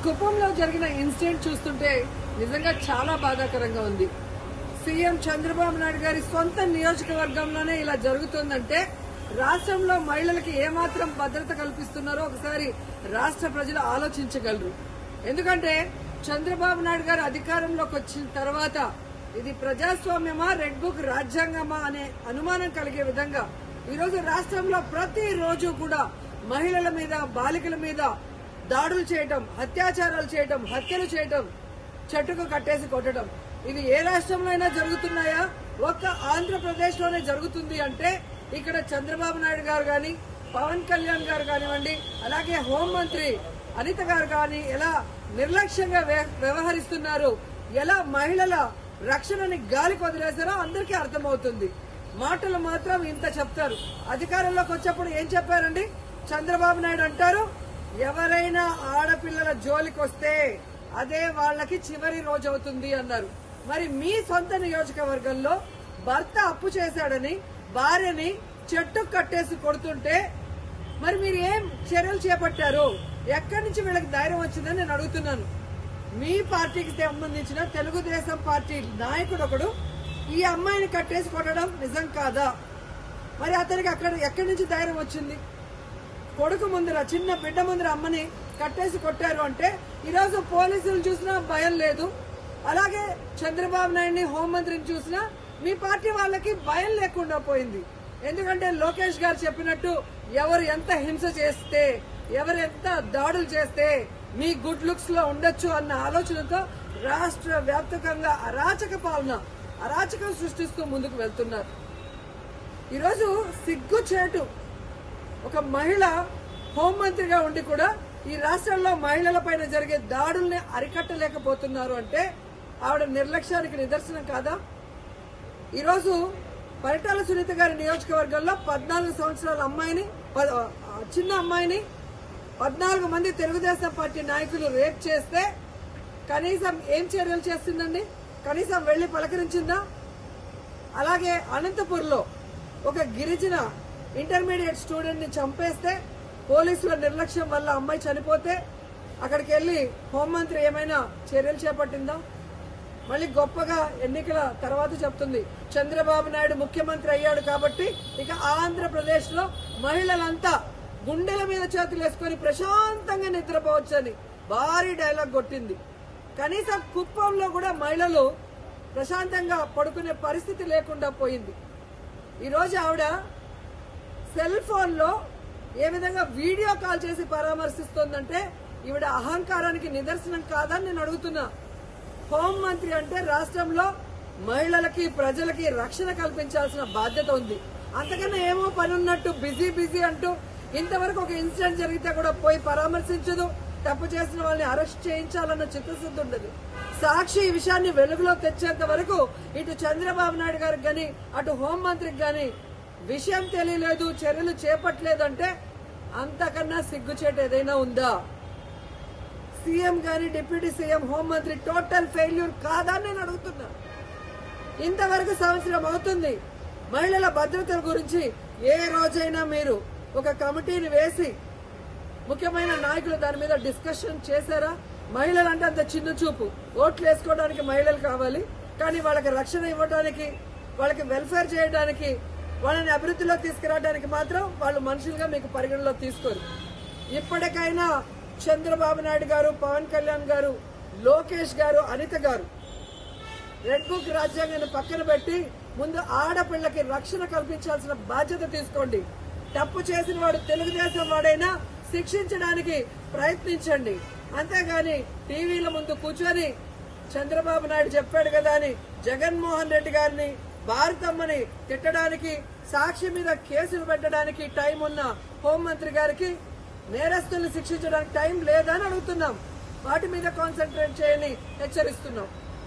కుప్పంలో జరిగిన ఇన్సిడెంట్ చూస్తుంటే నిజంగా చాలా బాధాకరంగా ఉంది. సీఎం చంద్రబాబు నాయుడు గారి సొంత నియోజకవర్గంలోనే ఇలా జరుగుతుందంటే రాష్ట్రంలో మహిళలకి ఏమాత్రం భద్రత కల్పిస్తున్నారో ఒకసారి రాష్ట్ర ప్రజలు ఆలోచించగలరు. ఎందుకంటే చంద్రబాబు నాయుడు గారు అధికారంలోకి వచ్చిన తర్వాత ఇది ప్రజాస్వామ్యమా, రెడ్ బుక్ రాజ్యాంగమా అనే అనుమానం కలిగే విధంగా ఈరోజు రాష్ట్రంలో ప్రతిరోజు కూడా మహిళల మీద, బాలికల మీద దాడులు చేయటం, అత్యాచారాలు చేయటం, హత్యలు చేయటం, చెట్టుకు కట్టేసి కొట్టడం, ఇవి ఏ రాష్ట్రంలో అయినా జరుగుతున్నాయా? ఒక్క ఆంధ్రప్రదేశ్ లోనే జరుగుతుంది అంటే ఇక్కడ చంద్రబాబు నాయుడు గారు గాని, పవన్ కళ్యాణ్ గారు కానివ్వండి, అలాగే హోంమంత్రి అనిత గారు గాని ఎలా నిర్లక్ష్యంగా వ్యవహరిస్తున్నారు, ఎలా మహిళల రక్షణని గాలికి వదిలేశారో అందరికీ అర్థమవుతుంది. మాటలు మాత్రం ఇంత చెప్తారు. అధికారంలోకి వచ్చేప్పుడు ఏం చెప్పారండి? చంద్రబాబు నాయుడు అంటారు, ఎవరైనా ఆడపిల్లల జోలికి వస్తే అదే వాళ్ళకి చివరి రోజు అవుతుంది అన్నారు. మరి మీ సొంత నియోజకవర్గంలో భర్త అప్పు చేశాడని భార్యని చెట్టు కట్టేసి కొడుతుంటే మరి మీరు ఏం చర్యలు చేపట్టారు? ఎక్కడి నుంచి వీళ్ళకి ధైర్యం వచ్చిందని నేను అడుగుతున్నాను. మీ పార్టీకి సంబంధించిన తెలుగుదేశం పార్టీ నాయకుడు ఒకడు ఈ అమ్మాయిని కట్టేసి కొట్టడం నిజం కాదా? మరి అతనికి అక్కడ ఎక్కడి నుంచి ధైర్యం వచ్చింది? కొడుకు ముందర, చిన్న బిడ్డ ముందర అమ్మని కట్టేసి కొట్టారు అంటే ఈరోజు పోలీసులు చూసినా భయం లేదు. అలాగే చంద్రబాబు నాయుడిని, హోంమంత్రిని చూసినా మీ పార్టీ వాళ్ళకి భయం లేకుండా పోయింది. ఎందుకంటే లోకేష్ గారు చెప్పినట్టు ఎవరు ఎంత హింస చేస్తే, ఎవరు ఎంత దాడులు చేస్తే మీ గుడ్ లుక్స్ లో ఉండొచ్చు అన్న ఆలోచనతో రాష్ట్ర వ్యాప్తంగా అరాచక పాలన, అరాచకం సృష్టిస్తూ ముందుకు వెళ్తున్నారు. ఈరోజు సిగ్గుచేటు ఒక మహిళ హోంమంత్రిగా ఉండి కూడా ఈ రాష్ట్రంలో మహిళల పైన జరిగే దాడుల్ని అరికట్టలేకపోతున్నారు అంటే ఆవిడ నిర్లక్ష్యానికి నిదర్శనం కాదా? ఈరోజు పరిటాల సునీత గారి నియోజకవర్గంలో 14 సంవత్సరాల అమ్మాయిని, చిన్న అమ్మాయిని 14 మంది తెలుగుదేశం పార్టీ నాయకులు రేప్ చేస్తే కనీసం ఏం చర్యలు చేస్తుందండి? కనీసం వెళ్లి పలకరించిందా? అలాగే అనంతపూర్లో ఒక గిరిజన ఇంటర్మీడియట్ స్టూడెంట్ ని చంపేస్తే పోలీసుల నిర్లక్ష్యం వల్ల అమ్మాయి చనిపోతే అక్కడికి వెళ్లి హోంమంత్రి ఏమైనా చర్యలు చేపట్టిందా? మళ్ళీ గొప్పగా ఎన్నికల తర్వాత చెప్తుంది చంద్రబాబు నాయుడు ముఖ్యమంత్రి అయ్యాడు కాబట్టి ఇక ఆంధ్రప్రదేశ్ లో మహిళలంతా గుండెల మీద చేతులు వేసుకుని ప్రశాంతంగా నిద్రపోవచ్చని భారీ డైలాగ్ కొట్టింది. కనీసం కుప్పంలో కూడా మహిళలు ప్రశాంతంగా పడుకునే పరిస్థితి లేకుండా పోయింది. ఈరోజు ఆవిడ సెల్ ఫోన్ లో ఏ విధంగా వీడియో కాల్ చేసి పరామర్శిస్తోందంటే ఈవిడ అహంకారానికి నిదర్శనం కాదని నేను అడుగుతున్నా. హోంమంత్రి అంటే రాష్ట్రంలో మహిళలకి, ప్రజలకి రక్షణ కల్పించాల్సిన బాధ్యత ఉంది. అంతకన్నా ఏమో పని ఉన్నట్టు బిజీ అంటూ ఇంతవరకు ఒక ఇన్సిడెంట్ జరిగితే కూడా పోయి పరామర్శించదు. తప్పు చేసిన వాళ్ళని అరెస్ట్ చేయించాలన్న చిత్తశుద్ధి ఉండదు. సాక్షి ఈ విషయాన్ని వెలుగులో తెచ్చేంత వరకు ఇటు చంద్రబాబు నాయుడు గారికి గాని, అటు హోంమంత్రికి గాని విషయం తెలియలేదు, చర్యలు చేపట్టలేదంటే అంతకన్నా సిగ్గుచేటు ఏదైనా ఉందా? సీఎం గాని, డిప్యూటీ సీఎం, హోంమంత్రి టోటల్ ఫెయిల్యూర్ కాదా నేను అడుగుతున్నా. ఇంతవరకు సంవత్సరం అవుతుంది. మహిళల భద్రత గురించి ఏ రోజైనా మీరు ఒక కమిటీని వేసి ముఖ్యమైన నాయకులు దాని మీద డిస్కషన్ చేశారా? మహిళలు అంటే అంత చిన్న చూపు. ఓట్లు వేసుకోవడానికి మహిళలు కావాలి, కానీ వాళ్ళకి రక్షణ ఇవ్వడానికి, వాళ్ళకి వెల్ఫేర్ చేయడానికి, వాళ్ళని అభివృద్ధిలో తీసుకురావడానికి మాత్రం వాళ్ళు మనుషులుగా మీకు పరిగణలో తీసుకోరు. ఇప్పటికైనా చంద్రబాబు నాయుడు గారు, పవన్ కళ్యాణ్ గారు, లోకేష్ గారు, అనిత గారు రెడ్ బుక్ రాజ్యాంగాన్ని పక్కన పెట్టి ముందు ఆడపిల్లకి రక్షణ కల్పించాల్సిన బాధ్యత తీసుకోండి. తప్పు చేసిన వాడు తెలుగుదేశం వాడైనా శిక్షించడానికి ప్రయత్నించండి. అంతేగాని టీవీల ముందు కూర్చొని చంద్రబాబు నాయుడు చెప్పాడు కదా అని జగన్మోహన్ రెడ్డి గారిని, భారతమ్మని తిట్టడానికి, సాక్షి మీద కేసులు పెట్టడానికి టైం ఉన్న హోంమంత్రి గారికి నేరస్తుల్ని శిక్షించడానికి టైం లేదా అని అడుగుతున్నాం. వాటి మీద కాన్సన్ట్రేట్ చేయని హెచ్చరిస్తున్నాం.